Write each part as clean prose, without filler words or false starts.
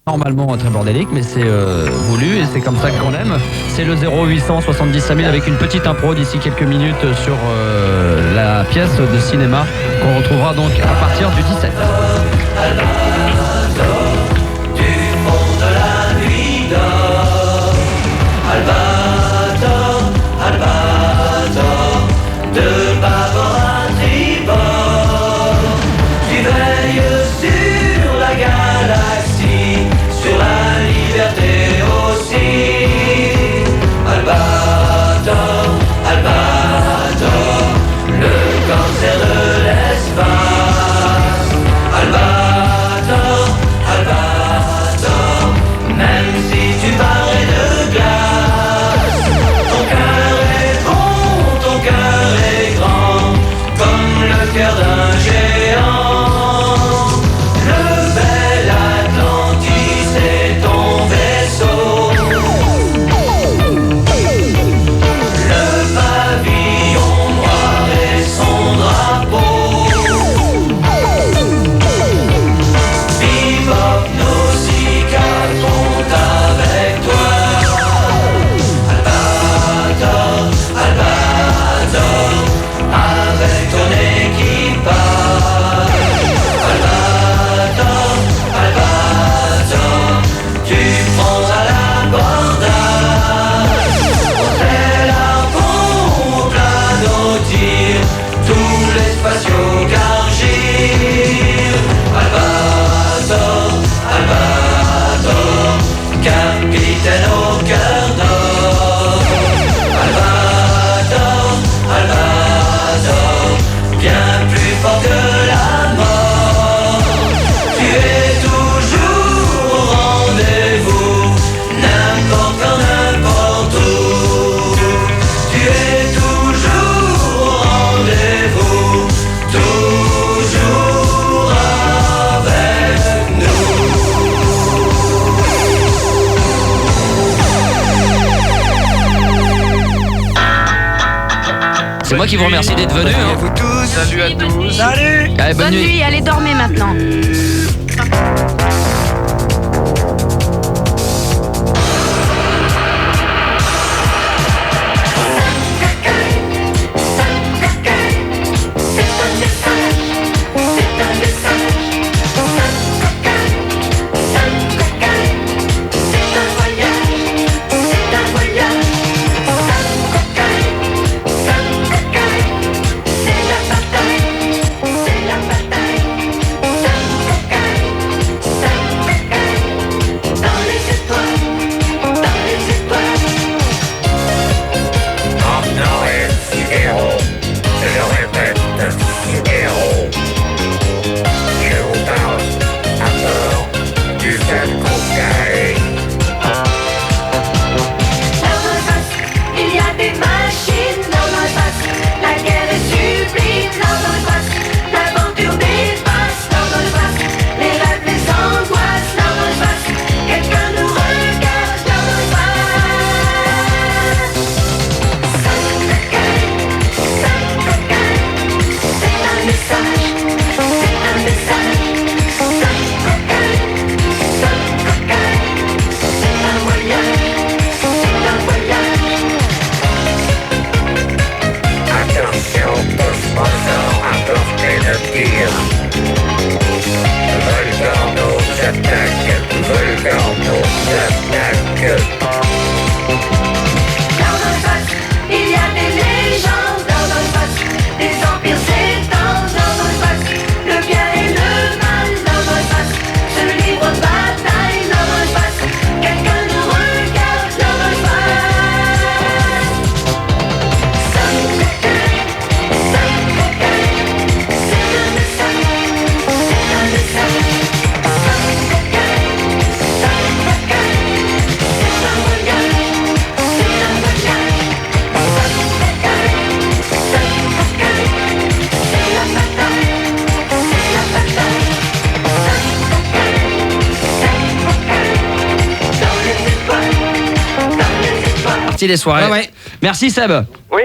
Normalement très bordélique, mais c'est voulu et c'est comme ça qu'on aime. C'est le 0800 70 5000 avec une petite impro d'ici quelques minutes sur la pièce de cinéma qu'on retrouvera donc à partir du 17. Du fond de la nuit d'or, Albator, Albator, de bâbord à tribord, tu veilles sur la galaxie, sur la liberté aussi. Albator, Albator, le cancer de l'espace. Albator, Albator, même si tu parais de glace, ton cœur est bon, ton cœur est grand, comme le cœur d'un géant. Le bel Atlantis est ton vaisseau. Le pavillon noir est son drapeau. Bebop, Nausicaa sont avec toi. Albator, Albator, avec ton équipage. Albator, Albator, tu prends à l'abordage. Au tel harpon, au plein tir, tous les spatiaux gargir. Albator, Albator, capitaine au cœur d'or. Albator, Albator, bien plus fort que la mort. Tu es toujours au rendez-vous, n'importe quand, n'importe où. Tu es toujours au rendez-vous, toujours avec nous. C'est moi qui vous remercie d'être venu. Vous tous. Salut à tous. Salut. Allez, bonne nuit. Allez dormir maintenant. Merci les soirées. Ouais. Merci Seb. Oui.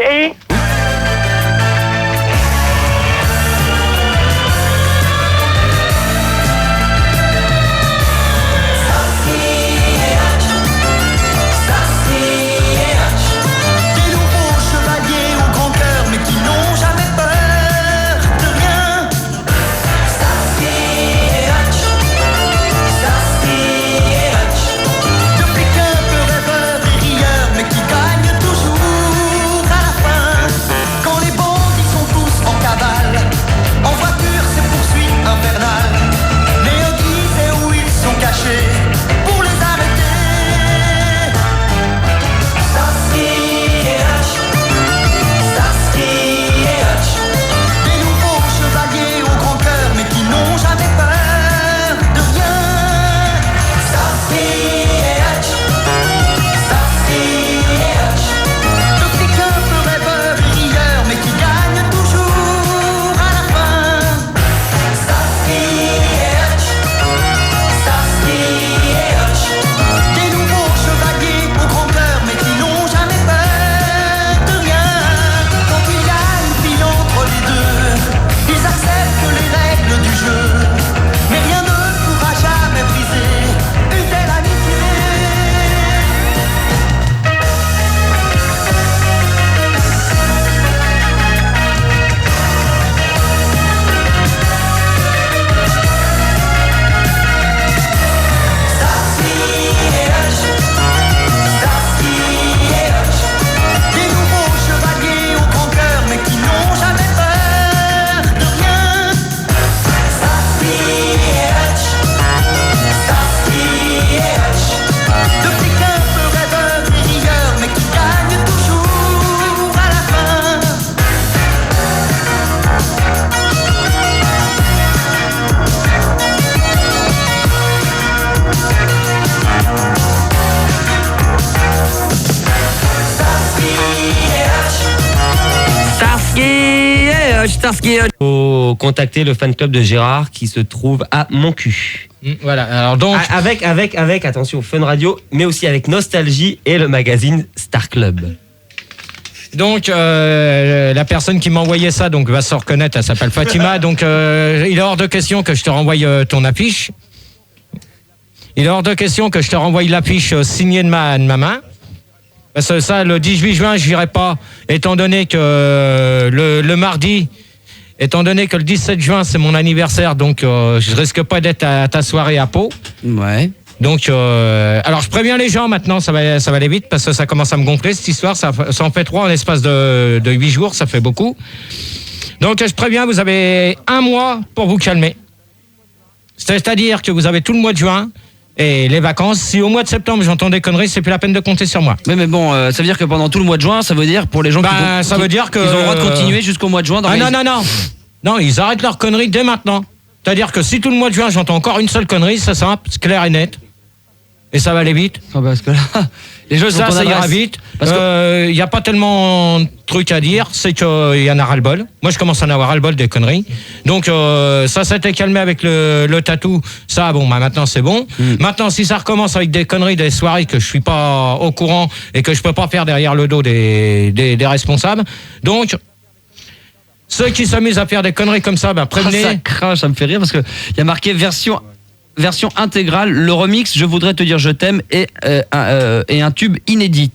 Starsky. Faut contacter le fan club de Gérard qui se trouve à Montcu. Voilà, alors donc... Avec, attention, Fun Radio, mais aussi avec Nostalgie et le magazine Star Club. Donc la personne qui m'a envoyé ça donc va se reconnaître, elle s'appelle Fatima. Donc il est hors de question que je te renvoie ton affiche. Il est hors de question que je te renvoie l'affiche signée de ma main. Parce que ça, le 18 juin, je n'irai pas, étant donné que le mardi, étant donné que le 17 juin, c'est mon anniversaire, donc je risque pas d'être à ta soirée à Pau. Ouais. Donc, alors je préviens les gens maintenant, ça va aller vite parce que ça commence à me gonfler cette histoire. Ça en fait 3 en l'espace de 8 jours, ça fait beaucoup. Donc, je préviens, vous avez 1 mois pour vous calmer. C'est-à-dire que vous avez tout le mois de juin et les vacances. Si au mois de septembre j'entends des conneries, c'est plus la peine de compter sur moi. Mais bon, ça veut dire que pendant tout le mois de juin, ça veut dire pour les gens ça veut dire que ils ont le droit de continuer jusqu'au mois de juin. Non, ils arrêtent leurs conneries dès maintenant. C'est-à-dire que si tout le mois de juin j'entends encore une seule connerie, c'est simple, c'est clair et net. Et ça va aller vite. Parce que là, les gens ça ira vite. Il n'y a pas tellement de trucs à dire, c'est qu'il y en a ras-le-bol. Moi, je commence à en avoir ras-le-bol des conneries. Donc, ça s'était calmé avec le tatou. Ça, bon, maintenant, c'est bon. Maintenant, si ça recommence avec des conneries, des soirées que je suis pas au courant et que je peux pas faire derrière le dos des responsables. Donc, ceux qui s'amusent à faire des conneries comme ça, prévenez. Ça craint, ça me fait rire parce qu'il y a marqué version intégrale, le remix Je voudrais te dire je t'aime et un tube inédit.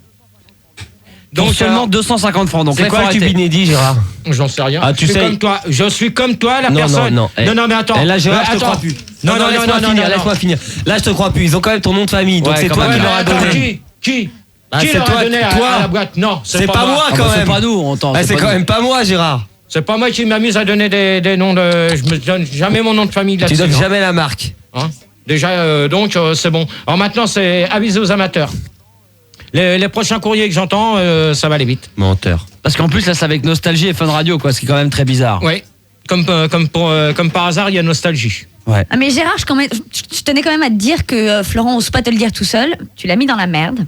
Donc seulement 250 francs. Donc c'est quoi le tube inédit, Gérard? J'en sais rien. Tu sais. Je suis comme toi, la personne. Non, mais attends. Là, Gérard, je te crois plus. Non, laisse-moi finir. Là, je te crois plus. Ils ont quand même ton nom de famille, donc c'est toi qui leur as donné. Qui c'est leur toi, a donné à la boîte? Non, c'est pas moi quand même. C'est pas nous, on entend. C'est quand même pas moi, Gérard. C'est pas moi qui m'amuse à donner des noms de. Je me donne jamais mon nom de famille là-dessus. Tu donnes jamais la marque. Déjà, donc, c'est bon. Alors maintenant, c'est aviser aux amateurs. Les prochains courriers que j'entends, ça va aller vite. Menteur. Parce qu'en plus, là, c'est avec Nostalgie et Fun Radio, quoi, ce qui est quand même très bizarre. Oui. Comme par hasard, il y a Nostalgie. Ouais. Ah mais Gérard, je tenais quand même à te dire que Florent n'ose pas te le dire tout seul. Tu l'as mis dans la merde.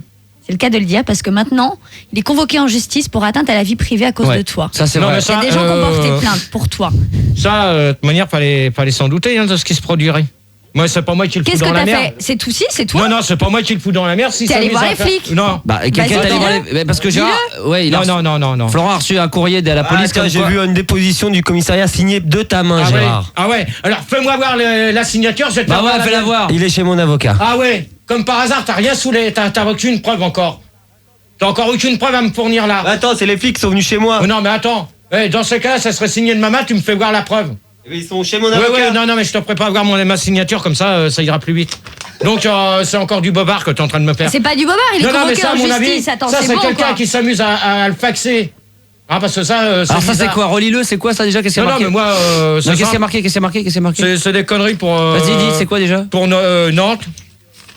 C'est le cas de le dire parce que maintenant, il est convoqué en justice pour atteinte à la vie privée à cause de toi. Ça, c'est vrai. Il y a des gens qui ont porté plainte pour toi. Ça, de toute manière, fallait s'en douter de ce qui se produirait. Moi, c'est pas moi qui le fous dans la merde. Qu'est-ce que t'as fait? C'est tout c'est toi? Non, c'est pas moi qui le fous dans la merde. Si t'es allé voir les flics? Non. Quelqu'un est allé voir les... Parce que Gérard... Non. Florent a reçu un courrier de la police. J'ai vu une déposition du commissariat signée de ta main, Gérard. Ah ouais. Alors, fais-moi voir la signature. Je vais te fais-la voir. Il est chez mon avocat. Ah ouais. Comme par hasard, t'as rien sous les... T'as aucune preuve encore. T'as encore aucune preuve à me fournir là. Attends, c'est les flics qui sont venus chez moi. Oh, non, mais attends. Dans ce cas-là, ça serait signé de ma main, tu me fais voir la preuve. Ils sont chez mon avocat. Ouais, non, mais je te prépare à voir ma signature, comme ça, ça ira plus vite. Donc, c'est encore du bobard que t'es en train de me faire. C'est pas du bobard, il est convoqué en justice. Attends, ça, c'est bon, quelqu'un qui s'amuse à le faxer. Parce que ça, c'est alors ça, c'est quoi? Relis-le, c'est quoi ça déjà? Qu'est-ce qu'il y a marqué? Non, mais moi, qu'est-ce qui est marqué? C'est des conneries pour... Vas-y, dis, c'est quoi déjà? Pour Nantes.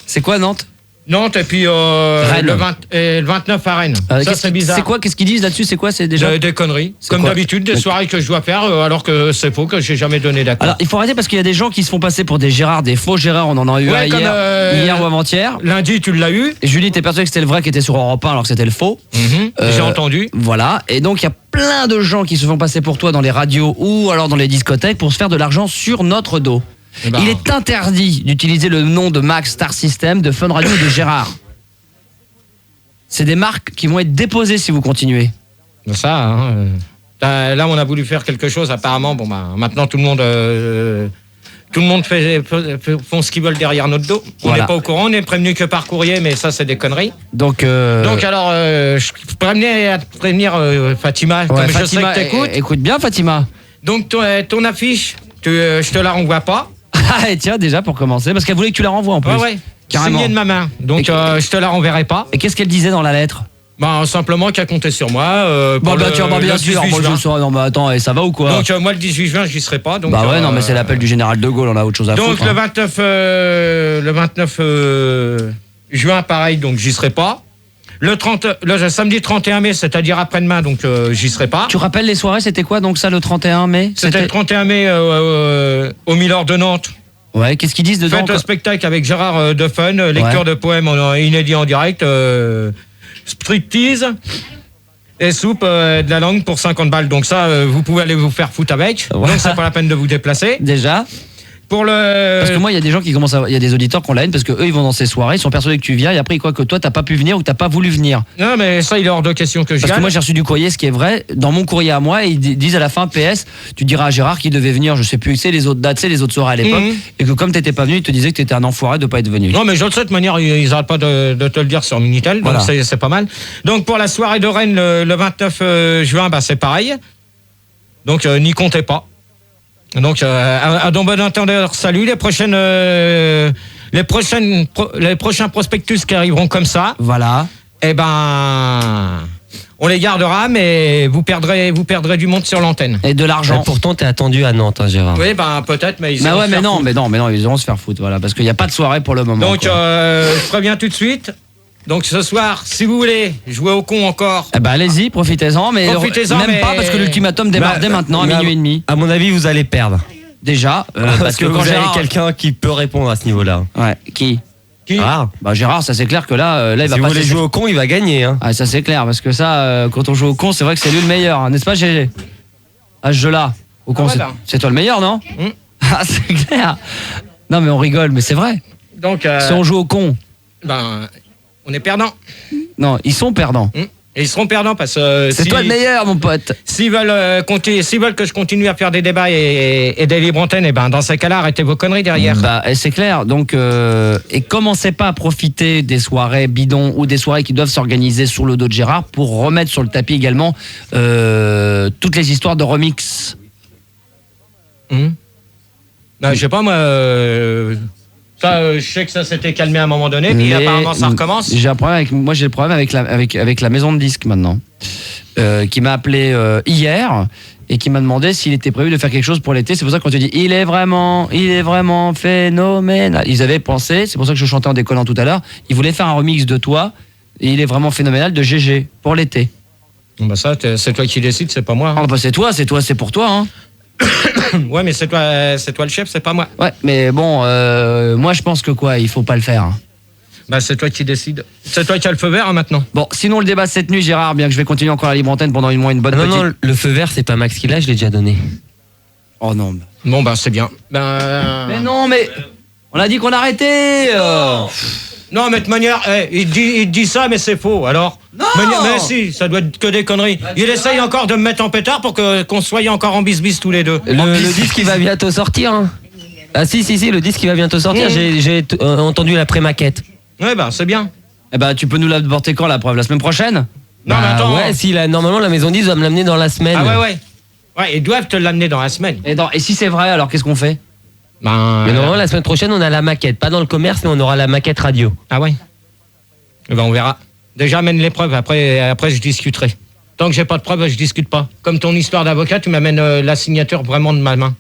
C'est quoi Nantes? Nantes et puis le 29 à Rennes. Ça, c'est bizarre. C'est quoi? Qu'est-ce qu'ils disent là-dessus? C'est quoi? C'est déjà des conneries. Comme d'habitude, des soirées que je dois faire alors que c'est faux, que j'ai jamais donné d'accord. Alors, il faut arrêter parce qu'il y a des gens qui se font passer pour des Gérard, des faux Gérard. On en a eu hier ou avant-hier. Lundi, tu l'as eu. Et Julie, t'es persuadée que c'était le vrai qui était sur Europe 1 alors que c'était le faux. J'ai entendu. Voilà. Et donc, il y a plein de gens qui se font passer pour toi dans les radios ou alors dans les discothèques pour se faire de l'argent sur notre dos. Il est interdit d'utiliser le nom de Max Star System, de Fun Radio ou de Gérard. C'est des marques qui vont être déposées si vous continuez. Ça, là, on a voulu faire quelque chose. Apparemment, maintenant tout le monde font ce qu'ils veulent derrière notre dos. On n'est pas au courant. On n'est prévenu que par courrier, mais ça, c'est des conneries. Donc alors, je prévenir Fatima, comme je sais que t'écoutes. Écoute bien, Fatima. Donc ton affiche, je te la renvoie pas. Ah, et tiens, déjà pour commencer, parce qu'elle voulait que tu la renvoies en plus. Ouais. Carrément. Signé de ma main. Donc je te la renverrai pas. Et qu'est-ce qu'elle disait dans la lettre? Simplement qu'elle comptait sur moi. bien sûr. Non, mais attends, et ça va ou quoi? Donc moi le 18 juin, j'y serai pas. Donc, non, mais c'est l'appel du général de Gaulle, on a autre chose à foutre. Donc le 29 juin, pareil, donc j'y serai pas. Le samedi 31 mai, c'est-à-dire après-demain, donc j'y serai pas. Tu rappelles les soirées, c'était quoi donc ça le 31 mai? C'était le 31 mai au Milord de Nantes. Ouais, qu'est-ce qu'ils disent dedans? Faites un spectacle avec Gérard de Fun, lecture de poèmes inédits en direct, striptease et soupe, de la langue pour 50 balles. Donc ça, vous pouvez aller vous faire foutre avec. Ouais. Donc c'est pas la peine de vous déplacer. Déjà. Pour le... Parce que moi, il y a des gens qui commencent à. Il y a des auditeurs qui ont la haine parce que eux, ils vont dans ces soirées, ils sont persuadés que tu viens et après, ils croient que toi, t'as pas pu venir ou que t'as pas voulu venir. Non, mais ça, il est hors de question que je Parce que gagne. moi, j'ai reçu du courrier, ce qui est vrai. Dans mon courrier à moi, ils disent à la fin, PS, tu diras à Gérard qu'il devait venir, je sais plus, tu sais, les autres dates, tu sais, les autres soirées à l'époque, et que comme t'étais pas venu, ils te disaient que t'étais un enfoiré de pas être venu. Non, mais je le sais, de toute manière, ils arrêtent pas de te le dire sur Minitel, donc Voilà. c'est pas mal. Donc pour la soirée de Rennes, le 29 juin, bah, c'est pareil. Donc n'y comptez pas. Donc à bon entendeur, salut. Les prochains prospectus qui arriveront comme ça, Voilà. eh ben, on les gardera, mais vous perdrez du monde sur l'antenne. Et de l'argent. Et pourtant, t'es attendu à Nantes, hein, Gérard. Oui, ben peut-être, mais ils Mais iront ouais, se mais faire non, foutre. mais non, ils iront se faire foutre, voilà, parce qu'il n'y a pas de soirée pour le moment. Donc quoi. je préviens tout de suite. Donc ce soir, si vous voulez jouer au con encore, Eh ben allez-y, profitez-en, mais Profitez-en, même mais- pas parce que l'ultimatum démarre dès maintenant à mais minuit et demi. À mon avis, vous allez perdre. Déjà, parce que quand vous avez Gérard, quelqu'un qui peut répondre à ce niveau-là. ouais, qui Ah, Bah Gérard, ça c'est clair que là, il si va vous pas voulez jouer au con, il va gagner. Hein. Ah, ça c'est clair, parce que ça, quand on joue au con, c'est vrai que c'est lui le meilleur, hein, n'est-ce pas, GG? À ce jeu-là, au con, ouais, c'est- bah. c'est toi le meilleur, non? Ah, c'est clair. Non, mais on rigole, mais c'est vrai. donc Si on joue au con, ben, on est perdant. non, ils sont perdants. Et ils seront perdants parce que C'est toi le meilleur, mon pote. s'ils veulent que je continue à faire des débats et des libres antennes, et ben dans ces cas-là, arrêtez vos conneries derrière. Bah, et c'est clair. Donc, et commencez pas à profiter des soirées bidons ou des soirées qui doivent s'organiser sur le dos de Gérard pour remettre sur le tapis également toutes les histoires de remix. Ben, je sais pas moi. Je sais que ça s'était calmé à un moment donné, puis Mais apparemment ça recommence. J'ai un problème moi j'ai le problème avec la maison de disques maintenant, qui m'a appelé hier et qui m'a demandé s'il était prévu de faire quelque chose pour l'été. C'est pour ça qu'on te dit il est vraiment phénoménal. Ils avaient pensé, c'est pour ça que je chantais en décollant tout à l'heure, ils voulaient faire un remix de toi et il est vraiment phénoménal de GG pour l'été. Bon, ben ça, c'est toi qui décides, c'est pas moi. Ah bah c'est pour toi hein. Ouais, mais c'est toi le chef, c'est pas moi. Ouais, mais bon, moi je pense que quoi, il faut pas le faire. Hein. Ben, c'est toi qui décides. C'est toi qui as le feu vert hein, maintenant. Bon, sinon le débat cette nuit, Gérard, bien que je vais continuer encore la libre antenne pendant une bonne Non, petite. non, le feu vert, c'est pas Max qui l'a, je l'ai déjà donné. Oh non. Bon, ben c'est bien. Ben. Mais non, mais on a dit qu'on arrêtait. Non, mais de toute manière, il dit ça, mais c'est faux. Alors. Non. Mais si, ça doit être que des conneries. Il essaye encore de me mettre en pétard pour qu'on soit encore en bis-bis tous les deux. Le disque qui va bientôt sortir. Hein. Ah si, le disque qui va bientôt sortir, j'ai entendu la pré-maquette. Ouais, ben c'est bien. Eh ben, tu peux nous l'apporter quand la preuve? La semaine prochaine? Non, mais attends. Ouais, si, normalement la maison 10 va me l'amener dans la semaine. Ah ouais. Ouais, ils doivent te l'amener dans la semaine. Et si c'est vrai, alors qu'est-ce qu'on fait? Ben. Mais normalement la semaine prochaine on a la maquette, pas dans le commerce mais on aura la maquette radio. Ah ouais. Eh ben on verra. Déjà amène les preuves, après je discuterai. Tant que j'ai pas de preuves, je discute pas. Comme ton histoire d'avocat, tu m'amènes la signature vraiment de ma main.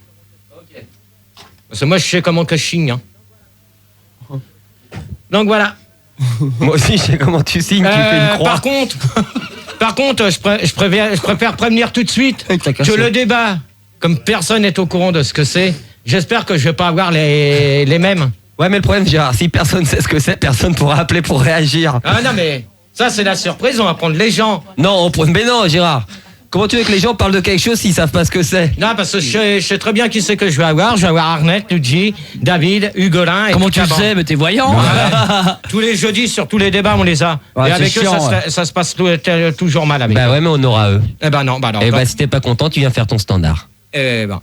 Ok. Parce que moi je sais comment que je signe. Hein. Donc voilà. Moi aussi je sais comment tu signes, tu fais une croix. Par contre, je préfère prévenir tout de suite que le débat, comme personne n'est au courant de ce que c'est, j'espère que je vais pas avoir les mêmes. Ouais mais le problème Gérard, si personne sait ce que c'est, personne pourra appeler pour réagir. Ah non mais ça c'est la surprise, on va prendre les gens. Non, mais non Gérard. Comment tu veux que les gens parlent de quelque chose s'ils savent pas ce que c'est? Non, parce que je sais très bien qui c'est que je vais avoir. Je vais avoir Arnett, Luigi, David, Hugolin et Comment toute tu la le bande. sais? Mais t'es voyant. Ouais. Tous les jeudis, sur tous les débats, on les a. Ouais, et avec c'est eux, chiant, ça se passe toujours mal avec Bah eux. ouais mais on aura eux. Eh ben non. Et bah si t'es pas content, tu viens faire ton standard. Eh ben.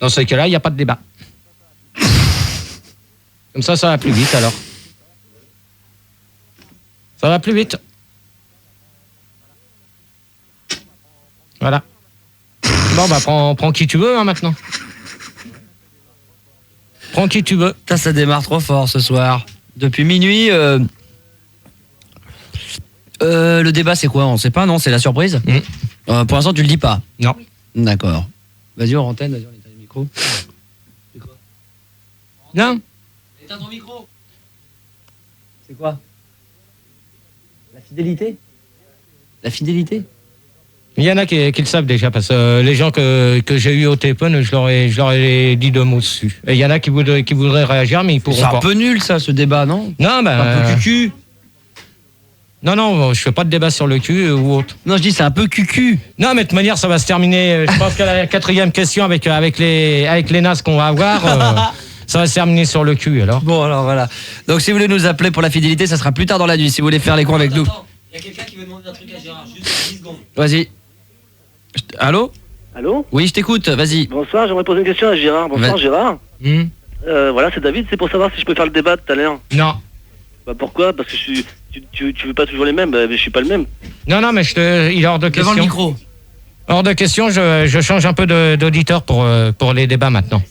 Dans ce cas-là, il n'y a pas de débat. Comme ça va plus vite alors. Ça va plus vite. Voilà. Bon, bah prends qui tu veux hein, maintenant. Prends qui tu veux. Ça démarre trop fort ce soir. Depuis minuit. Le débat c'est quoi? On sait pas, non? C'est la surprise? Pour l'instant tu le dis pas. Non. D'accord. Vas-y, on antenne, vas-y, on éteint le micro. C'est quoi? Non. Éteins ton micro. C'est quoi? La fidélité? La fidélité? Il y en a qui le savent déjà, parce que les gens que j'ai eu au téléphone, je leur ai dit 2 mots dessus. Et il y en a qui voudraient réagir, mais ils pourront C'est pas. un peu nul ça, ce débat, non? Non, ben. Un peu cucu. Non, je fais pas de débat sur le cul ou autre. Non, je dis c'est un peu cucu. Non, mais de toute manière, ça va se terminer. Je pense qu'à la 4e question avec les nazes qu'on va avoir, ça va se terminer sur le cul alors. Bon, alors voilà. Donc si vous voulez nous appeler pour la fidélité, ça sera plus tard dans la nuit. Si vous voulez faire les cons avec nous. Il y a quelqu'un qui veut demander un truc à Gérard, juste 10 secondes. Vas-y. Allô? Allô? Oui, je t'écoute, vas-y. Bonsoir, j'aimerais poser une question à Gérard. Bonsoir Gérard. Hmm. Voilà, c'est David, c'est pour savoir si je peux faire le débat tout à l'heure. Non. Bah pourquoi? Parce que tu veux pas toujours les mêmes, bah, je suis pas le même. Non, mais il est hors de question. Devant le micro. Hors de question, je change un peu d'auditeur pour les débats maintenant.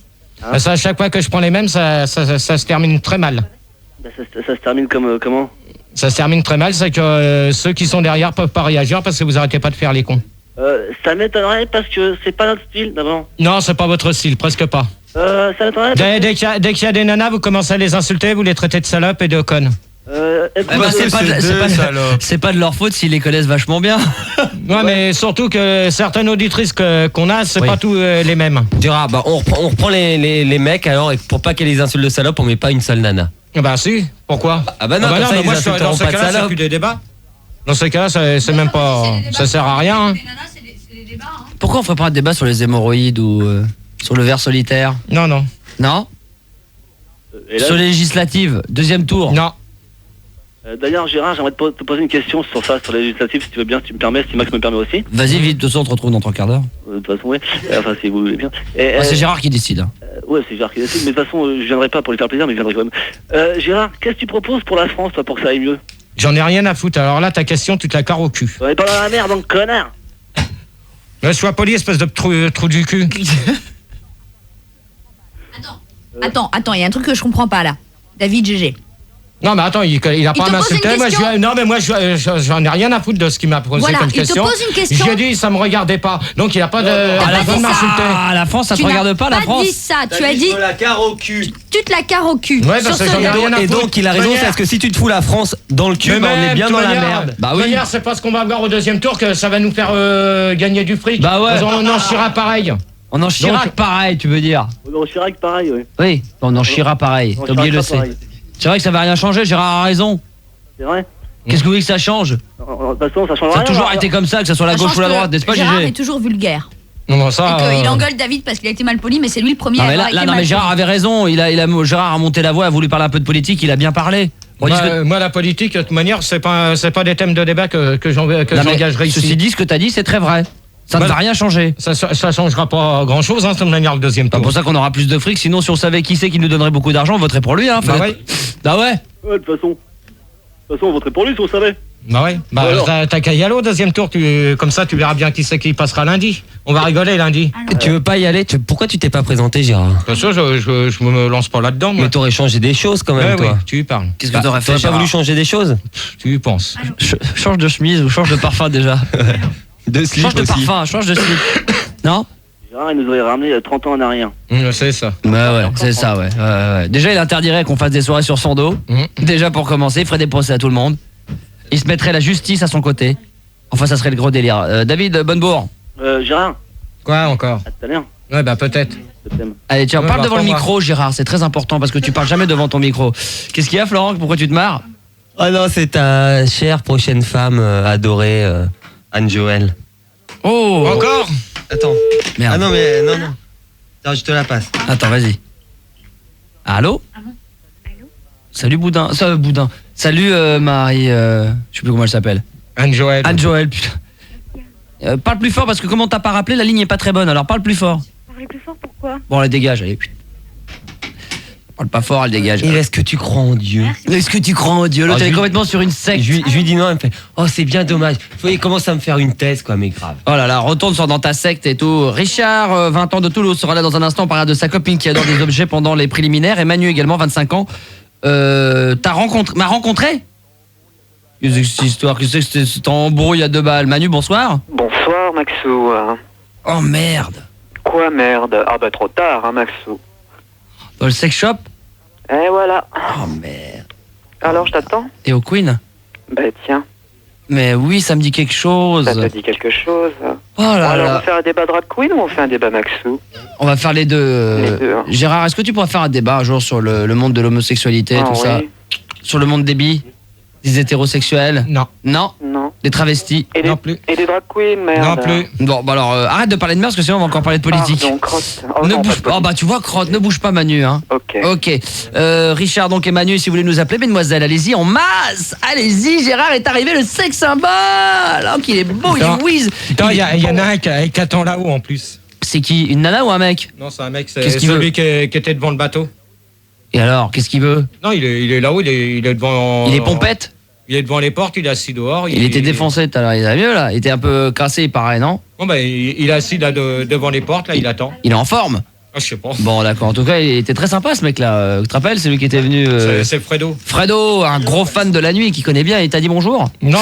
Ah. Ça, à chaque fois que je prends les mêmes, ça se termine très mal. Bah, ça se termine comment? Ça se termine très mal, c'est que ceux qui sont derrière peuvent pas réagir parce que vous arrêtez pas de faire les cons. Ça m'étonnerait parce que c'est pas notre style d'abord. Non, c'est pas votre style, presque pas. Ça m'étonnerait parce Dès qu'il y a des nanas, vous commencez à les insulter, vous les traitez de salopes et de connes. Eh ben, c'est pas de leur faute s'ils les connaissent vachement bien. Ouais, mais surtout que certaines auditrices qu'on a, c'est pas tous les mêmes. Gérard, bah, on reprend les mecs alors, et pour pas qu'elles les insultent de salope, on met pas une seule nana. Bah si, pourquoi? Ah bah non, comme ça, mais ils moi, insulteront dans ce pas de cas-là, c'est salope. plus des débats. Dans ce cas-là, c'est même pas... Ça sert à rien. Hein. Pourquoi on ferait pas un débat sur les hémorroïdes ou sur le ver solitaire? Non. Non? Et là, Sur les législatives, deuxième tour. Non. d'ailleurs Gérard, j'aimerais te poser une question sur ça, sur les législatives, si tu veux bien, si tu me permets, si Max me permet aussi. Vas-y vite, de toute façon on te retrouve dans 3 quarts d'heure. De toute façon, oui. Enfin, si vous voulez bien. C'est Gérard qui décide. Hein. Ouais, c'est Gérard qui décide, mais de toute façon, je viendrai pas pour lui faire plaisir, mais je viendrai quand même. Gérard, qu'est-ce que tu proposes pour la France, toi, pour que ça aille mieux? J'en ai rien à foutre. Alors là, ta question, tu te la carres au cul. On est pas dans la merde, donc connard. Sois poli, espèce de trou du cul. Attends, il y a un truc que je comprends pas là. David GG. Non, mais attends, il a pas te à pose m'insulter. une question. Non, mais moi, j'en ai rien à foutre de ce qu'il m'a posé Voilà, comme il te question. pose une question. J'ai dit, ça me regardait pas. Donc, il a pas de... T'as la pas bonne dit ça. m'insulter. Ah, la France, ça te Tu regarde n'as pas, la France? dit ça, tu as dit la carre au cul. tu te la carres au cul. Ouais, Sur parce que ce j'en ai gars. rien à Et foutre. donc il a raison, Manière. c'est parce que si tu te fous la France dans le cul, bah, on est bien dans la merde. Bah oui. Manière, c'est pas ce qu'on va voir au deuxième tour que ça va nous faire gagner du fric. Bah ouais. On en chiera pareil. On en Chirac Donc- pareil, tu veux dire? On Chirac, pareil, oui. Oui, on en Chirac pareil. On T'as oublié Chirac, le C. pareil. C'est vrai que ça va rien changer, Gérard a raison. C'est vrai. Qu'est-ce que vous voulez que ça change? De toute façon, ça change Ça rien. a toujours alors. été comme ça, que ce soit la Ça gauche change ou la que droite, n'est-ce pas, Gérard GG? est toujours vulgaire. Non, ça, Et qu'il engueule David parce qu'il a été mal poli, mais c'est lui le premier Non à mais avoir là, été non mal mais Gérard poli. avait raison, Gérard a monté la voix, a voulu parler un peu de politique, il a bien parlé. On dit que- moi, la politique, de toute manière, c'est pas des thèmes de débat que Non, mais j'engagerai ceci ici. dit, ce que t'as dit, c'est très vrai. Ça ne Bah, va rien changer. Ça changera pas grand-chose, hein, de toute manière, le deuxième C'est tour. pour ça qu'on aura plus de fric, sinon si on savait qui c'est qui nous donnerait beaucoup d'argent, on voterait pour lui. Hein. Bah ouais. Ah ouais. Ouais, de toute façon, on voterait pour lui si on savait. Bah ouais. Bah, Alors. t'as qu'à y aller au deuxième tour, comme ça, tu verras bien qui c'est qui passera lundi. On va rigoler lundi. Tu veux pas y aller? Pourquoi tu t'es pas présenté, Gérard? Bien sûr, je me lance pas là-dedans, moi. Mais t'aurais changé des choses quand même, Ouais, toi. oui, tu y parles. Qu'est-ce que t'aurais fait T'aurais pas Gérard voulu changer des choses? Tu y penses. Change de chemise ou change de parfum déjà. De slip Change de aussi. parfum, change de slip. Non? Gérard, il nous aurait ramené 30 ans en arrière. C'est ça. Bah ouais, c'est ça, ouais. Ouais. Déjà, il interdirait qu'on fasse des soirées sur son dos. Déjà, pour commencer, il ferait des procès à tout le monde. Il se mettrait la justice à son côté. Enfin, ça serait le gros délire. David Bonnebourg. Gérard, Quoi encore? à tout à l'heure. Ouais, bah peut-être. Je t'aime. Allez, tiens, Ouais, parle bah, devant le pas moi. micro, Gérard. C'est très important parce que tu parles jamais devant ton micro. Qu'est-ce qu'il y a, Florent? Pourquoi tu te marres? Ah non, c'est ta chère prochaine femme adorée, Anne-Joël. Oh! Encore? Attends. Merde. Ah non, mais non. Attends, je te la passe. Attends, vas-y. Allô? Salut Boudin. Boudin. Salut Marie. Je sais plus comment elle s'appelle. Anne-Joël. Anne-Joël, putain. Parle plus fort parce que comme on t'a pas rappelé, la ligne est pas très bonne. Alors parle plus fort. Parlez plus fort, pourquoi? Bon, elle dégage, allez. Parle pas fort, elle dégage. Et est-ce que tu crois en Dieu? Est-ce que tu crois en Dieu? L'autre, Ah, elle est je lui- complètement sur une secte. Je lui dis non, elle me fait oh, c'est bien dommage. Il commence à me faire une thèse, quoi, mais grave. Oh là là, retourne dans ta secte et tout. Richard, 20 ans de Toulouse, sera là dans un instant. On parlera de sa copine qui adore des objets pendant les préliminaires. Et Manu également, 25 ans. M'a rencontré? Qu'est-ce que c'est cette histoire? Qu'est-ce que c'est cet embrouille à 2 balles? Manu, bonsoir. Bonsoir Maxou. Oh merde. Quoi merde? Ah bah trop tard hein Maxou. Dans le sex shop? Et voilà. Oh merde. Alors je t'attends? Et au Queen? Bah tiens, Mais oui, ça me dit quelque chose. ça te dit quelque chose? Oh là Alors là. on fait un débat drag queen ou on fait un débat Maxou? On va faire les deux. Les deux, hein. Gérard, est-ce que tu pourrais faire un débat un jour sur le monde de l'homosexualité et Ah tout ça? oui. Sur le monde des billes? Des hétérosexuels? Non. Non. Non. Des travestis? Et Non des, plus. et des drag queens, merde. Non plus. Bon, bah alors, arrête de parler de merde parce que sinon on va encore parler de politique. Pardon, crotte. Oh, Ne non, bouge pas de pas. Oh, bah tu vois, Crotte, ne bouge pas, Manu. Hein. Ok. Ok. Richard donc et Manu, si vous voulez nous appeler, mesdemoiselles, allez-y en masse. Allez-y, Gérard est arrivé, le sex symbole. Oh, qu'il est beau, il est whiz. Putain, il y en a un qui attend là-haut en plus. C'est qui? Une nana ou un mec? Non, c'est un mec, c'est Qu'est-ce qu'il celui qui était devant le bateau. Et alors, qu'est-ce qu'il veut? Non, il est là-haut, il est devant. Il est pompette? Il est devant les portes, il est assis dehors. Il était défoncé tout à l'heure, il va mieux là. Il était un peu cassé, il paraît, non? Bon, bah, il est assis là devant les portes, là, il attend. Il est en forme? Ah, je sais pas. Bon, d'accord. En tout cas, il était très sympa ce mec-là. Tu te rappelles, celui qui était venu. C'est Fredo. Fredo, un gros fan de la nuit qui connaît bien. Il t'a dit bonjour? Non,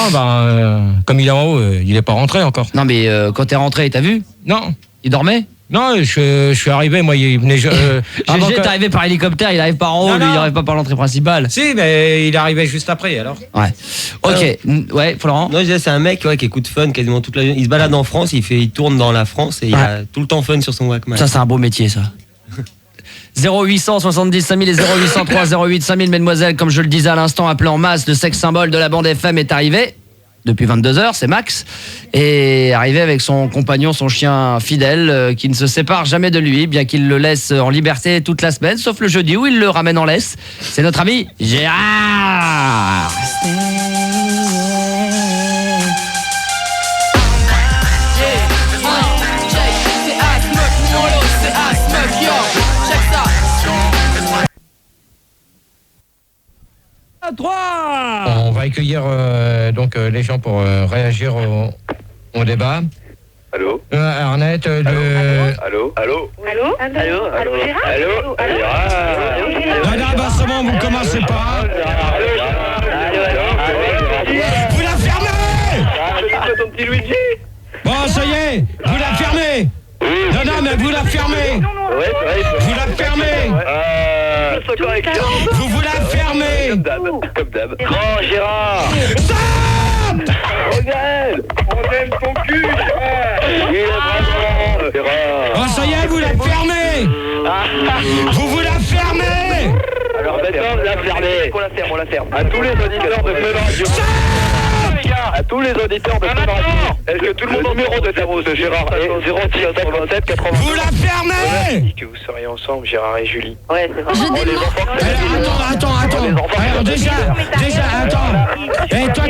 comme il est en haut, il est pas rentré encore. Non, mais quand t'es rentré, t'as vu? Non. Il dormait? Non, je suis arrivé, moi, il venait. GG est arrivé par hélicoptère, il arrive par en haut, Non, lui, non. il arrive pas par l'entrée principale. Si, mais il est arrivé juste après, alors. Ouais. Ok. Ouais, Florent. Non, je disais, c'est un mec qui écoute fun quasiment toute la journée. Il se balade en France, il tourne dans la France et il a tout le temps fun sur son Walkman. Ça, c'est un beau métier, ça. 0800 70 5000 et 0803 08 5000, mesdemoiselles, comme je le disais à l'instant, appelé en masse, le sexe symbole de la bande FM est arrivé. Depuis 22h, c'est Max, et arrivé avec son compagnon, son chien fidèle, qui ne se sépare jamais de lui, bien qu'il le laisse en liberté toute la semaine, sauf le jeudi où il le ramène en laisse. C'est notre ami Gérard. On va accueillir donc les gens pour réagir au débat. Allô Arnette de... Allô Allô Allô Allô Allô Gérard Allô Non, non, bah c'est bon, vous commencez pas. Vous la fermez. Ton petit Luigi. Bon, ça y est, vous la fermez. Non, non, mais vous la fermez. Vous la fermez. Vous la fermez. Comme d'hab. Grand Gérard. Regarde. On aime ton cul, Gérard. Oh, ça y est, vous la fermez. Vous la fermez. Alors maintenant, la fermer. On la ferme. À tous les auditeurs de Fun Radio. À tous les auditeurs de Fun Radio. Est-ce que tout le monde numéro de Davos de Gérard est 06 80. Vous la fermez. Que vous seriez ensemble, Gérard et Julie. Ouais, c'est vrai. Je dément. Attends. Alors déjà, attends. Et toi,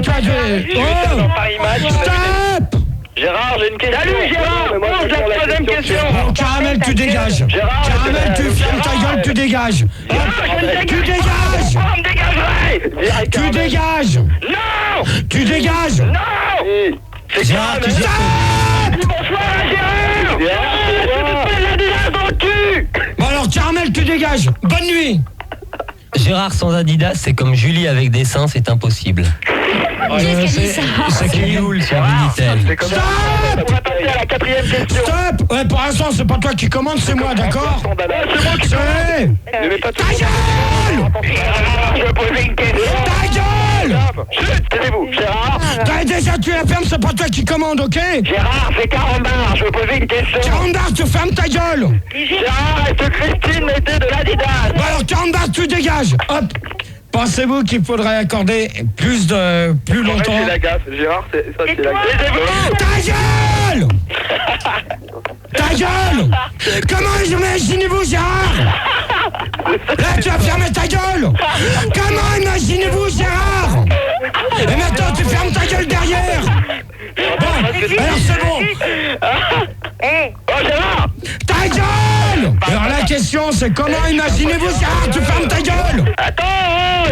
Paris Match. Stop. Gérard, j'ai une question. Salut Gérard. Pose la troisième question. Bon, Caramel, tu dégages. Caramel, tu fermes ta gueule, tu dégages. Tu dégages. Tu dégages. Non. Tu dégages. Non. C'est Gérard, tu Stop. Bonsoir Gérard. Dans le cul. Bon alors, Caramel, tu dégages. Bonne nuit. Gérard sans Adidas, c'est comme Julie avec des seins, c'est impossible. C'est qui Youl sur Minitel. C'est comme ça. On va passer à la quatrième question. Stop. Ouais, pour l'instant, c'est pas toi qui commande, c'est moi, d'accord? C'est moi qui C'est... ne mets pas tout. Ta gueule. Je vais poser une question. Ta gueule. Chut, taisez-vous. Gérard. Déjà, tu la fermes, c'est pas toi qui commande, ok? Gérard, c'est Carambar. Je vais poser une question. Carambar, tu fermes ta gueule. Gérard, est-ce que Christine mettait de l'Adidas? Bon alors, Carambar, tu dégages. Hop. Pensez-vous qu'il faudrait accorder plus longtemps? C'est la gaffe. Gérard, c'est la gaffe. Ta gueule. Ta gueule. Comment imaginez-vous, Gérard? Là, tu as fermé ta gueule. Comment imaginez-vous, Gérard? Et maintenant, tu fermes ta gueule derrière. Bon, alors c'est bon. Oh, Gérard. Ta gueule. Alors la question, c'est comment imaginez-vous, Gérard? Tu fermes ta gueule. Attends,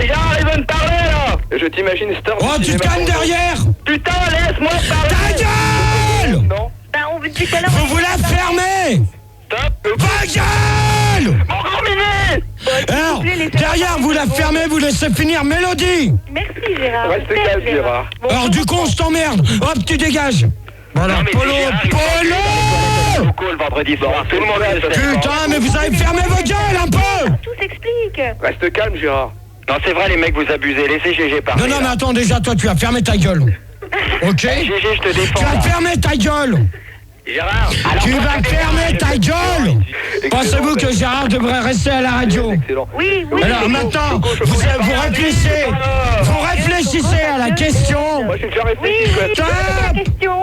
Gérard, il veut me parler, là. Je t'imagine star. Oh, tu te calmes derrière. Putain, laisse-moi parler. Ta gueule. Non. Bah, on veut depuis tout à l'heure. Vous la fermez. Stop. Ta gueule. Encore minute. Alors, derrière, vous la fermez, vous laissez finir Mélodie. Merci Gérard. Reste calme, Gérard. Alors, du coup, on se t'emmerde. Hop, tu dégages. Bon, alors, Non, mais Polo, Gérard, il Polo. Beaucoup le vendredi soir. Tout le monde reste. Putain, mais vous avez fermé vos gueules un peu. Tout s'explique. Reste calme, Gérard. Non, c'est vrai, les mecs, vous abusez. Laissez GG parler. Non, mais attends, déjà, toi, tu as fermé ta gueule. Ok? GG, je te Tu défends. as là. fermé ta gueule. Gérard. Tu vas fermer ta gueule. Pensez-vous que Gérard devrait rester à la radio? Oui, oui. Alors maintenant, vous réfléchissez à la question. Moi, je suis déjà Oui, réfléchi. quoi. oui, je pose la question.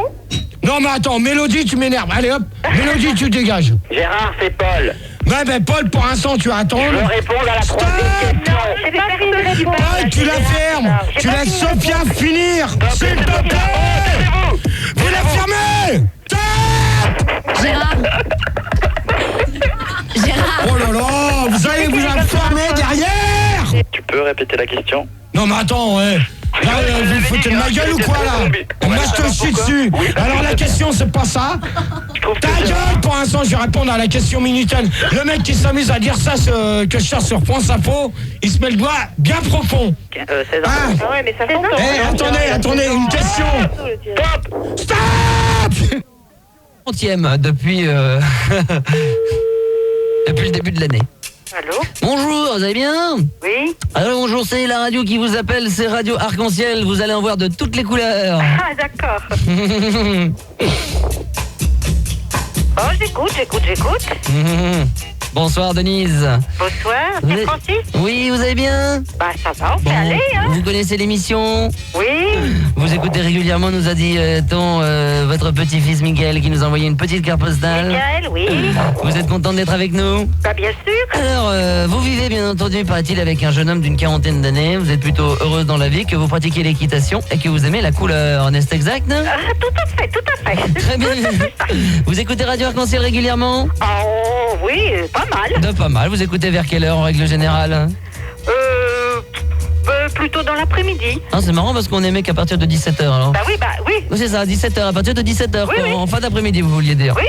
Non mais attends, Mélodie, tu m'énerves. Allez hop, Mélodie, tu dégages. Gérard, c'est Paul. Ouais, ben Paul, pour l'instant, tu vas attendre. Je veux répondre à la Stop. troisième question. Je vais pas répondre. Paul, tu la fermes. Tu laisses Sophia finir. S'il te plaît. Vous la fermez. Stop. Gérard. Gérard. Oh là là, vous allez vous enfermer derrière. Tu peux répéter la question? Non mais attends, ouais. Là, vous foutez de ma gueule ou quoi là? Moi je te chie dessus. Alors la question c'est pas ça. Ta gueule, pour l'instant je vais répondre à la question Minitel. Le mec qui s'amuse à dire ça que je cherche sur France Info, il se met le doigt bien profond. 16 ans. Hein? Ah ouais, mais ça s'entend. Attendez, une question. Stop. Stop. 30e depuis, depuis le début de l'année. Allô? Bonjour, vous allez bien? Oui? Alors bonjour, c'est la radio qui vous appelle, c'est Radio Arc-en-Ciel, vous allez en voir de toutes les couleurs. Ah, d'accord. Oh, j'écoute. Bonsoir Denise. Bonsoir, Vous c'est êtes- Francis? Oui, vous allez bien? Bah, ça va, on Bon, fait aller, hein? vous connaissez l'émission? Oui? Vous écoutez régulièrement, nous a dit votre petit-fils Miguel qui nous a envoyé une petite carte postale. Miguel, oui? Vous êtes content d'être avec nous? Bah, bien sûr. Alors, vous vivez bien entendu, paraît-il, avec un jeune homme d'une quarantaine d'années. Vous êtes plutôt heureuse dans la vie, que vous pratiquez l'équitation et que vous aimez la couleur. N'est-ce exact? Ah, tout à fait. Très bien. Vous écoutez Radio Arc-en-Ciel régulièrement? Oh, oui, pas mal. Pas mal. Vous écoutez vers quelle heure en règle générale? Plutôt dans l'après-midi. Ah, c'est marrant parce qu'on aimait qu'à partir de 17h alors. Bah oui. Oui, c'est ça, 17h, à partir de 17h, Oui. en fin d'après-midi vous vouliez dire. Oui.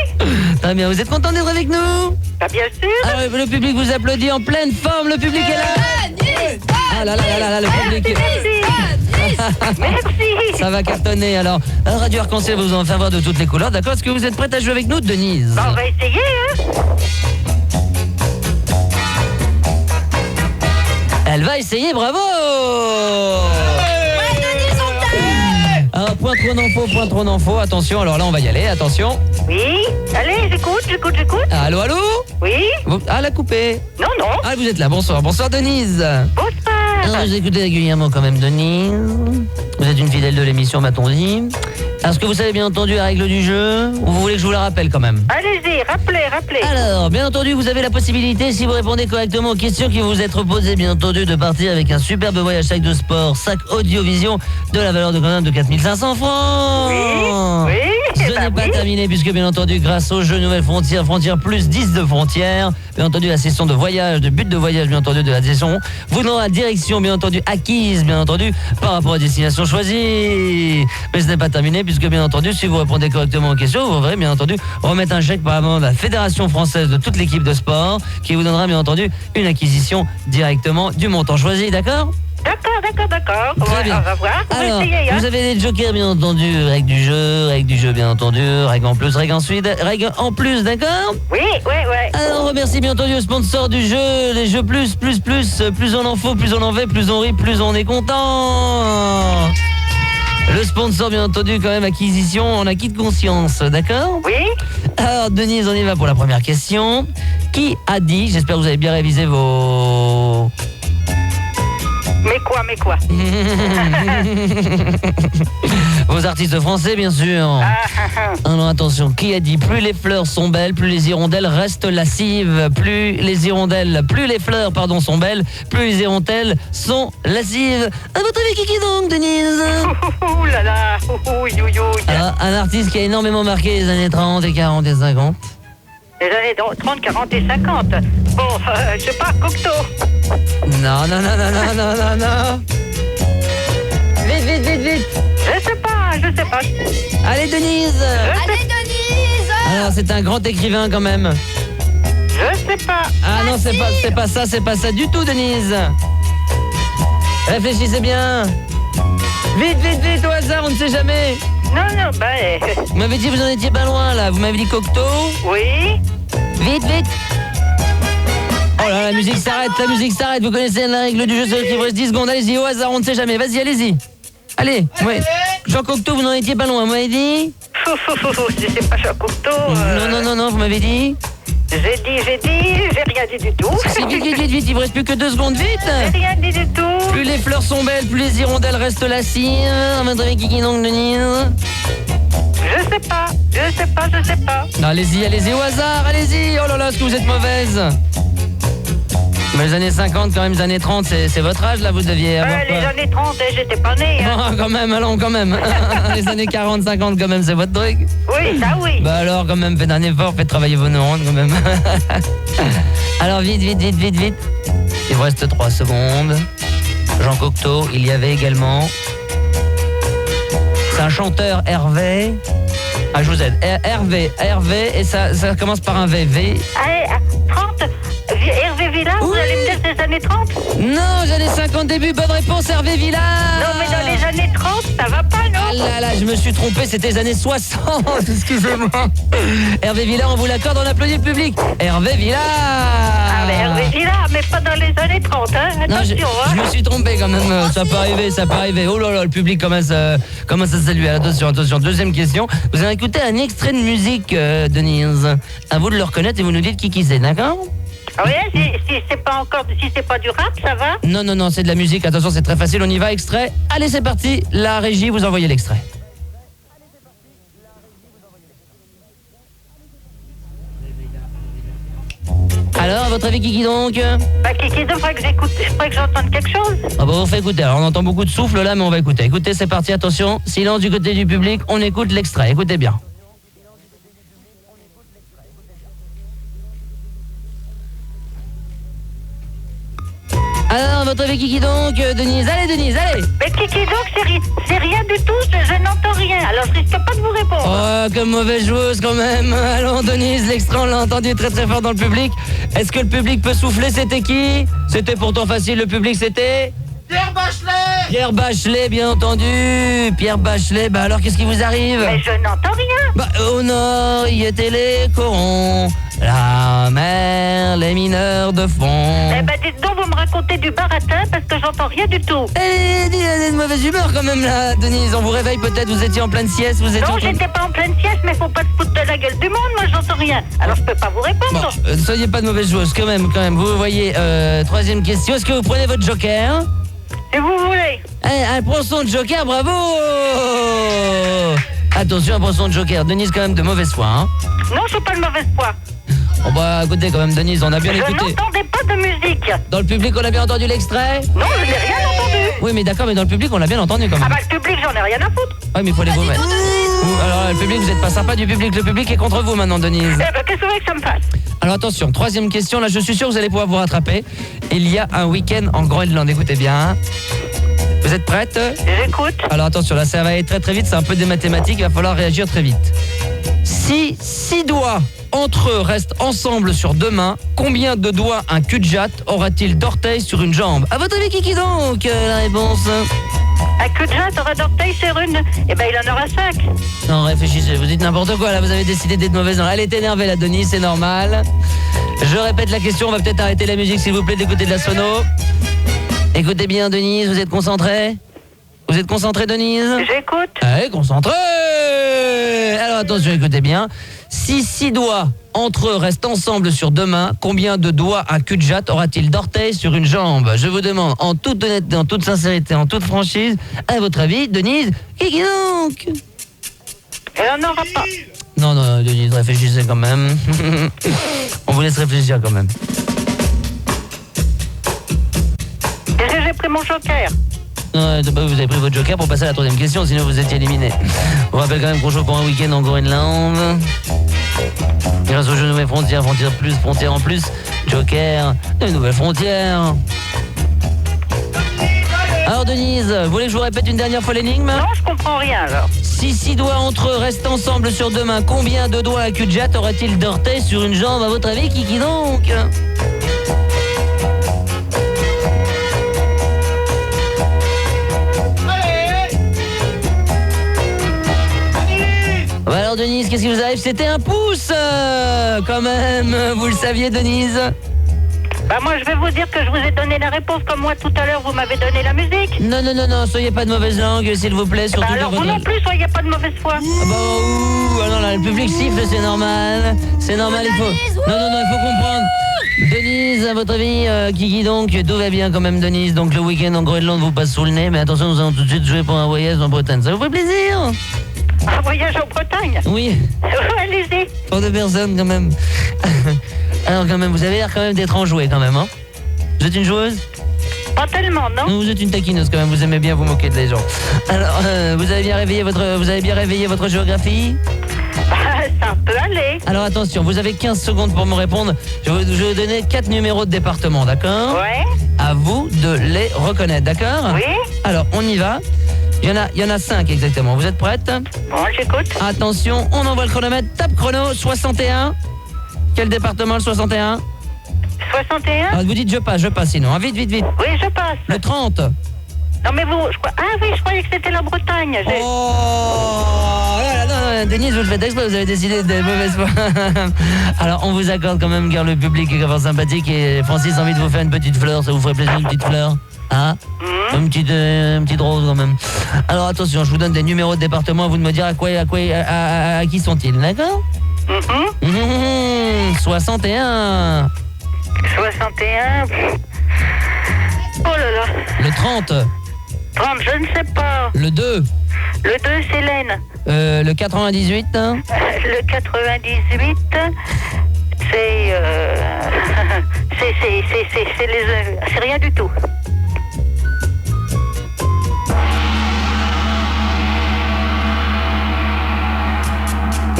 Très bien, vous êtes content d'être avec nous? Bah, bien sûr. Alors le public vous applaudit en pleine forme, le public est là. Ah là, le public Merci. ça va cartonner alors. Radio Arc-en-Ciel vous en faire voir de toutes les couleurs, d'accord? Est-ce que vous êtes prête à jouer avec nous, Denise? Bah, on va essayer, hein? Elle va essayer, bravo! Alors, point trop d'infos, attention, alors là on va y aller, attention. Oui? Allez, j'écoute. Allô? Oui? Ah, la coupée. Non. Ah, vous êtes là, bonsoir Denise. Bonsoir. Alors, vous écoutez régulièrement quand même Denise. Vous êtes une fidèle de l'émission, m'a-t-on dit. Est-ce que vous avez bien entendu la règle du jeu? Ou vous voulez que je vous la rappelle quand même? Allez-y, rappelez. Alors, bien entendu, vous avez la possibilité, si vous répondez correctement aux questions qui vous être posées, bien entendu, de partir avec un superbe voyage sac de sport, sac Audiovision, de la valeur de quand même de 4500 francs. Oui. Ce n'est pas terminé, puisque bien entendu, grâce au jeu Nouvelle Frontière, Frontière plus 10 de frontières, bien entendu, la session de voyage, de but de voyage, bien entendu, de la session, vous donnera la direction, bien entendu, acquise, bien entendu, par rapport à la destination choisie. Mais ce n'est pas terminé, puisque bien entendu, si vous répondez correctement aux questions, vous devrez bien entendu remettre un chèque par rapport à la Fédération française de toute l'équipe de sport, qui vous donnera bien entendu une acquisition directement du montant choisi, d'accord? D'accord. Très bien. On va voir. On va Alors, essayer, hein? vous avez des jokers, bien entendu, règle du jeu, bien entendu, règle en plus, règle ensuite, règle en plus, d'accord? Oui. Alors, on remercie bien entendu le sponsor du jeu, les jeux plus on en faut, plus on en fait, plus on rit, plus on est content. Le sponsor, bien entendu, quand même, acquisition en acquis de conscience, d'accord? Oui. Alors, Denise, on y va pour la première question. Qui a dit, j'espère que vous avez bien révisé vos... Mais quoi? Vos artistes français, bien sûr. Alors attention, qui a dit plus les fleurs sont belles, plus les hirondelles restent lascives, plus les fleurs, sont belles, plus les hirondelles sont lascives. À votre avis, qui donc, Denise? Ouh là là. Alors, un artiste qui a énormément marqué les années 30 et 40 et 50. Les années 30, 40 et 50. Bon, je sais pas, Cocteau. Non. Vite. Je sais pas. Allez, Denise. Alors, c'est un grand écrivain quand même. Je sais pas. Ah non, c'est pas ça du tout, Denise. Réfléchissez bien. Vite, au hasard, on ne sait jamais. Non, Vous m'avez dit que vous en étiez pas loin, là. Vous m'avez dit Cocteau. Oui. Vite. Oh là, la musique s'arrête. Vous connaissez la règle du jeu, c'est qu'il vous reste 10 secondes. Allez-y, au hasard, on ne sait jamais. Vas-y, allez-y. Allez, ouais. Jean Cocteau, vous n'en étiez pas loin, vous m'avez dit? Je sais pas, Jean Cocteau. Non, vous m'avez dit. J'ai rien dit du tout. C'est vite, il vous reste plus que 2 secondes, vite. J'ai rien dit du tout. Plus les fleurs sont belles, plus les hirondelles restent lassives. À votre avis, Kiki donc, Denise? Je sais pas. Non, allez-y au hasard, allez-y. Oh là là, est-ce que vous êtes mauvaise? Mais les années 50, quand même, les années 30, c'est votre âge, là, vous deviez avoir Les années 30, j'étais pas née. Hein. Non, quand même. Les années 40, 50, quand même, c'est votre truc. Oui, ça oui. Bah alors, quand même, faites un effort, faites travailler vos neurones, quand même. Alors, vite. Il vous reste 3 secondes. Jean Cocteau, il y avait également... C'est un chanteur, Hervé. Ah, je vous aide. Hervé, et ça commence par un VV. Allez, 30. Hervé Villard, vous allez me dire des années 30? Non, les années 50 début, bonne réponse, Hervé Villard. Non, mais dans les années 30, ça va pas, non? Ah là, je me suis trompé, c'était les années 60, excusez-moi. Hervé Villard, on vous l'accorde, on applaudit le public. Hervé Villard. Ah, mais Hervé Villard, mais pas dans les années 30, hein? Attention, non, je me suis trompé quand même, ça peut arriver. Oh là là, le public commence à saluer. Attention, deuxième question. Vous allez écouter un extrait de musique, Denise. À vous de le reconnaître et vous nous dites qui c'est, d'accord? Ah oui, si c'est pas du rap, ça va? Non, c'est de la musique. Attention, c'est très facile, on y va, extrait. Allez, c'est parti. La régie, vous envoyez l'extrait. Alors, à votre avis, Kiki donc? Bah, Kiki donc, faudrait que j'entende quelque chose. Ah bah, on fait écouter. Alors, on entend beaucoup de souffle là, mais on va écouter. Écoutez, c'est parti, attention. Silence du côté du public, on écoute l'extrait. Écoutez bien. Alors, votre avis, Kiki donc, Denise? Allez, Denise, allez! Mais Kiki donc, c'est rien du tout, je n'entends rien. Alors, je risque pas de vous répondre. Oh, comme mauvaise joueuse quand même. Allons, Denise, l'extrait, on l'a entendu très très fort dans le public. Est-ce que le public peut souffler? C'était qui? C'était pourtant facile, le public, c'était... Pierre Bachelet! Pierre Bachelet, bien entendu. Pierre Bachelet, bah alors, qu'est-ce qui vous arrive? Mais je n'entends rien. Bah, au nord, y étaient les corons. La mer, les mineurs de fond. Eh ben, dites donc, vous me racontez du baratin parce que j'entends rien du tout. Eh, elle est de mauvaise humeur quand même là, Denise. On vous réveille peut-être, vous étiez en pleine sieste, vous étiez. Non, j'étais pas en pleine sieste, mais faut pas se foutre de la gueule du monde, moi j'entends rien. Alors je peux pas vous répondre. Bon, soyez pas de mauvaise joueuse quand même. Vous voyez, troisième question. Est-ce que vous prenez votre joker? Si vous voulez. Un poisson de joker, bravo! Attention, un poisson de joker. Denise, quand même de mauvaise foi, hein? Non, je suis pas de mauvaise foi. Bon bah écoutez quand même, Denise, on a bien écouté. Je n'entendais pas de musique. Dans le public, on a bien entendu l'extrait? Non, je n'ai rien entendu. Oui, mais d'accord, mais dans le public, on l'a bien entendu quand même. Ah bah le public, j'en ai rien à foutre. Oui, mais il faut les vous mettre. Alors, le public, vous n'êtes pas sympa du public. Le public est contre vous maintenant, Denise. Eh ben, qu'est-ce que vous voulez que ça me fasse? Alors attention, troisième question, là je suis sûr que vous allez pouvoir vous rattraper. Il y a un week-end en Groenland, écoutez bien. Vous êtes prête? J'écoute. Alors attention, là ça va aller très très vite, c'est un peu des mathématiques, il va falloir réagir très vite. Si 6 doigts entre eux restent ensemble sur 2 mains, combien de doigts un cul-de-jatte aura-t-il d'orteils sur une jambe? À votre avis, qui donc la réponse? Un cul-de-jatte aura d'orteils sur une... Eh ben il en aura 5. Non, réfléchissez, vous dites n'importe quoi, là vous avez décidé d'être mauvaise. Elle est énervée la Denise, c'est normal. Je répète la question, on va peut-être arrêter la musique s'il vous plaît, d'écouter de la sono. Écoutez bien Denise, vous êtes concentrée? Vous êtes concentrée Denise? J'écoute. Allez, concentrée. Alors attention, écoutez bien. Si 6 doigts entre eux restent ensemble sur 2 mains, combien de doigts un cul-de-jatte aura-t-il d'orteils sur une jambe? Je vous demande en toute honnêteté, en toute sincérité, en toute franchise, à votre avis, Denise, qui donc? Elle n'en aura pas. Non, Denise, réfléchissez quand même. On vous laisse réfléchir quand même. Est-ce que j'ai pris mon joker? Non, vous avez pris votre joker pour passer à la troisième question, sinon vous étiez éliminé. Je vous rappelle quand même qu'on joue pour un week-end en Groenland. Grâce au jeu Nouvelles Frontières, Frontières Plus, Frontières en Plus, Joker, de nouvelles frontières. Alors Denise, vous voulez que je vous répète une dernière fois l'énigme? Non, je comprends rien alors. Si 6 doigts entre eux restent ensemble sur 2 mains, combien de doigts un cul-de-jatte aura-t-il d'orteils sur une jambe à votre avis? Qui donc? Alors Denise, qu'est-ce qui vous arrive? C'était un pouce quand même, vous le saviez Denise? Bah moi je vais vous dire que je vous ai donné la réponse comme moi tout à l'heure vous m'avez donné la musique. Non, soyez pas de mauvaise langue, s'il vous plaît. Surtout alors dans vous votre... non plus, soyez pas de mauvaise foi. Ah bah ouh, ah non, là, le public siffle, c'est normal. C'est normal, il faut... Non, il faut comprendre. Denise, à votre avis, Kiki donc, tout va bien quand même Denise. Donc le week-end en Groenland vous passe sous le nez. Mais attention, nous allons tout de suite jouer pour un voyage en Bretagne. Ça vous fait plaisir? Un voyage en Bretagne? Oui. Allez-y. Pour deux personnes quand même. Alors quand même, vous avez l'air quand même d'être enjouée quand même, hein? Vous êtes une joueuse? Pas tellement, non? Vous êtes une taquineuse quand même, vous aimez bien vous moquer des gens. Alors, vous avez bien réveillé votre géographie? Ça peut aller. Alors attention, vous avez 15 secondes pour me répondre. Je vais vous donner 4 numéros de département, d'accord? Ouais. À vous de les reconnaître, d'accord? Oui. Alors, on y va. Il y en a 5 exactement. Vous êtes prête? Bon, j'écoute. Attention, on envoie le chronomètre. Top chrono, 61. Quel département le 61? 61? Alors, vous dites je passe sinon. Hein, vite. Oui, je passe. Le 30. Non, mais vous... Ah oui, je croyais que c'était la Bretagne. Oh là là, non, Denise, vous le faites exprès, vous avez décidé de mauvaise foi. Alors, on vous accorde quand même, car le public est vraiment sympathique et Francis a envie de vous faire une petite fleur, ça vous ferait plaisir, une petite fleur? Hein? Une petite rose quand même. Alors attention, je vous donne des numéros de département, vous de me dire à qui sont-ils, d'accord? 61. 61. Oh là là. Le 30. 30, je ne sais pas. Le 2. Le 2, c'est l'Aisne. Le 98. Le 98, c'est... c'est rien du tout.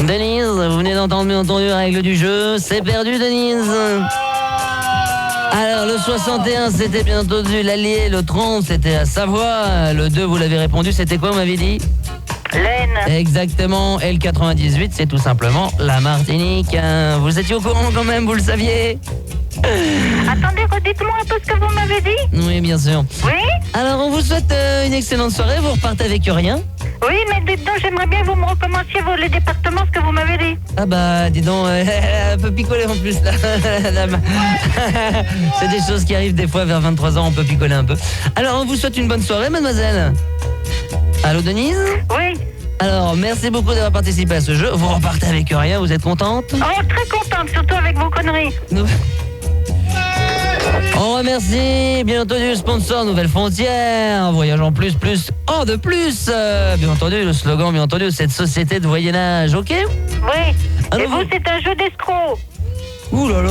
Denise, vous venez d'entendre bien entendu la règle du jeu. C'est perdu, Denise. Alors, le 61, c'était bien entendu l'Allier. Le 30, c'était à Savoie. Le 2, vous l'avez répondu, c'était quoi, vous m'avez dit? L'Aisne. Exactement. Et le 98, c'est tout simplement la Martinique. Vous étiez au courant quand même, vous le saviez? Attendez, redites-moi un peu ce que vous m'avez dit. Oui, bien sûr. Oui? Alors, on vous souhaite une excellente soirée. Vous repartez avec rien? Oui, mais dites donc, j'aimerais bien que vous me recommenciez les départements, ce que vous m'avez dit. Ah bah, dis donc, un peu picolé en plus, là. C'est des choses qui arrivent des fois vers 23 ans, on peut picoler un peu. Alors, on vous souhaite une bonne soirée, mademoiselle. Allô, Denise? Oui. Alors, merci beaucoup d'avoir participé à ce jeu. Vous repartez avec rien, vous êtes contente? Oh, très contente, surtout avec vos conneries. On remercie, bien entendu, le sponsor Nouvelle Frontière, voyage en plus, en de plus. Bien entendu, le slogan, bien entendu, cette société de voyennage, ok? Oui. Alors, et vous, c'est un jeu d'escroc. Ouh là là.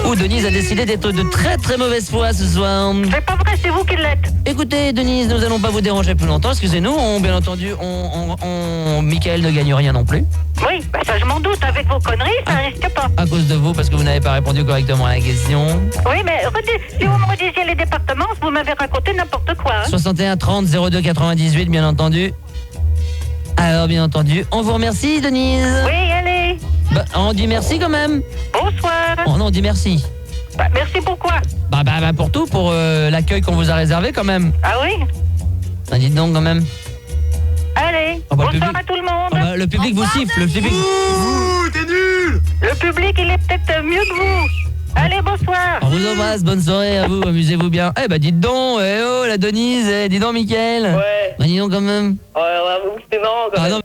Ouh, Denise a décidé d'être de très très mauvaise foi ce soir. C'est pas vrai, c'est vous qui l'êtes. Écoutez, Denise, nous allons pas vous déranger plus longtemps, excusez-nous, bien entendu, Michael ne gagne rien non plus. Oui, bah ça je m'en doute, avec vos conneries, ça risque pas. À cause de vous, parce que vous n'avez pas répondu correctement à la question. Oui, mais si vous me redisiez les départements, vous m'avez raconté n'importe quoi. Hein. 61 30 02 98, bien entendu. Alors, bien entendu, on vous remercie, Denise. Oui, allez. Bah, on dit merci quand même. Bonsoir. Oh non, on dit merci. Bah, merci pourquoi? Bah, pour tout, pour l'accueil qu'on vous a réservé quand même. Ah oui? Bah, dites donc quand même. Allez, bah, bonsoir à tout le monde. Bah, le public vous siffle, le public. Ouh, t'es nul! Le public, il est peut-être mieux que vous. Allez, bonsoir. On vous embrasse, bonne soirée à vous, amusez-vous bien. Eh bah dites donc, la Denise, dis donc Mickaël. Ouais. Bah dis donc quand même. Ouais, c'est marrant quand même. Non,